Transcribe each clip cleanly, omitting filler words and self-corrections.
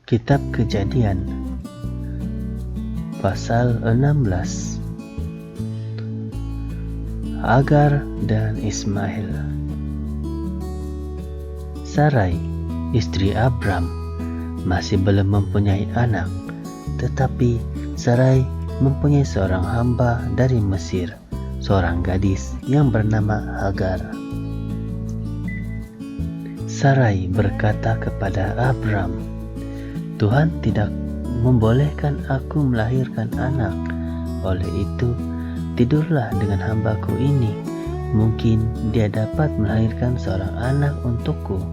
Kitab Kejadian pasal 16. Hagar dan Ismail. Sarai, istri Abram, masih belum mempunyai anak, tetapi Sarai mempunyai seorang hamba dari Mesir, seorang gadis yang bernama Hagar. Sarai berkata kepada Abram, "Tuhan tidak membolehkan aku melahirkan anak. Oleh itu, tidurlah dengan hambaku ini. Mungkin dia dapat melahirkan seorang anak untukku."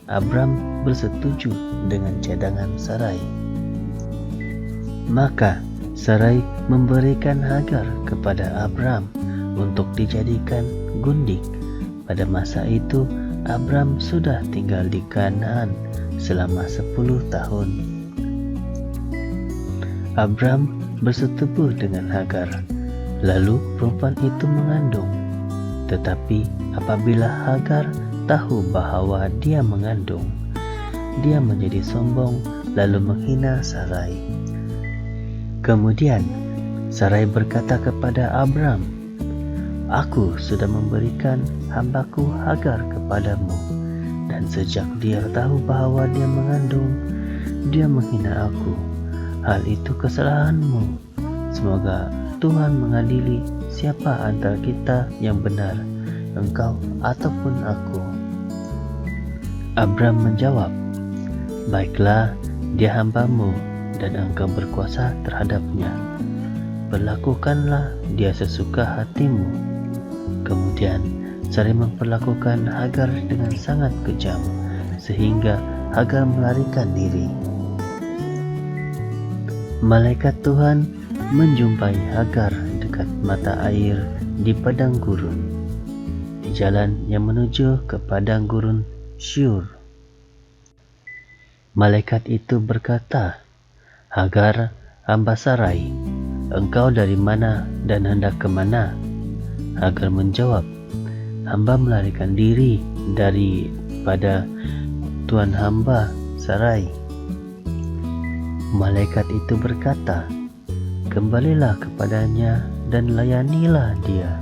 Abram bersetuju dengan cadangan Sarai. Maka Sarai memberikan Hagar kepada Abram untuk dijadikan gundik. Pada masa itu, Abram sudah tinggal di Kanaan selama 10 tahun. Abram bersetubuh dengan Hagar, lalu perempuan itu mengandung. Tetapi apabila Hagar tahu bahwa dia mengandung, dia menjadi sombong lalu menghina Sarai. Kemudian Sarai berkata kepada Abram, "Aku sudah memberikan hambaku Hagar kepadamu, dan sejak dia tahu bahwa dia mengandung, dia menghina aku. Hal itu kesalahanmu. Semoga Tuhan mengadili siapa antara kita yang benar, engkau ataupun aku." Abram menjawab, "Baiklah, dia hambamu dan engkau berkuasa terhadapnya. Perlakukanlah dia sesuka hatimu." Kemudian Sarai memperlakukan Hagar dengan sangat kejam, sehingga Hagar melarikan diri. Malaikat Tuhan menjumpai Hagar dekat mata air di padang gurun, di jalan yang menuju ke padang gurun Syur. Malaikat itu berkata, "Hagar, hamba Sarai, engkau dari mana dan hendak ke mana?" Hagar menjawab, "Hamba melarikan diri daripada tuan hamba Sarai." Malaikat itu berkata, "Kembalilah kepadanya dan layanilah dia."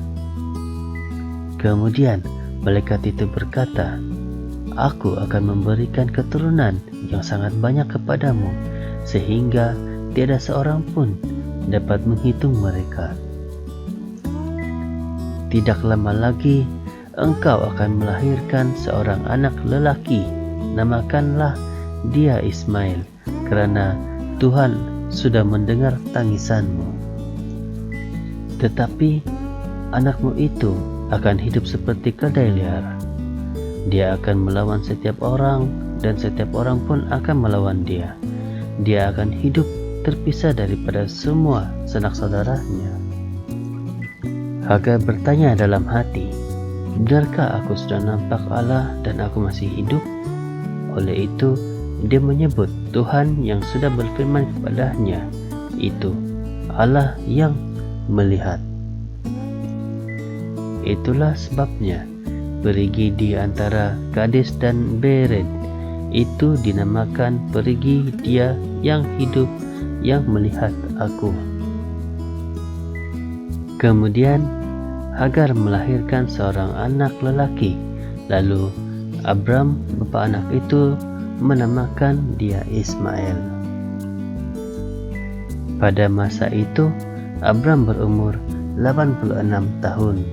Kemudian malaikat itu berkata, "Aku akan memberikan keturunan yang sangat banyak kepadamu, sehingga tiada seorang pun dapat menghitung mereka. Tidak lama lagi, engkau akan melahirkan seorang anak lelaki. Namakanlah dia Ismail, karena Tuhan sudah mendengar tangisanmu. Tetapi anakmu itu akan hidup seperti keledai liar. Dia akan melawan setiap orang, dan setiap orang pun akan melawan dia. Dia akan hidup terpisah daripada semua sanak saudaranya." Hagar bertanya dalam hati, "Benarkah aku sudah nampak Allah dan aku masih hidup?" Oleh itu, dia menyebut Tuhan yang sudah berfirman kepadanya itu Allah yang melihat. Itulah sebabnya perigi di antara Kades dan Bered itu dinamakan perigi dia yang hidup yang melihat aku. Kemudian Hagar melahirkan seorang anak lelaki. Lalu Abram, bapa anak itu, menamakan dia Ismail. Pada masa itu Abram berumur 86 tahun.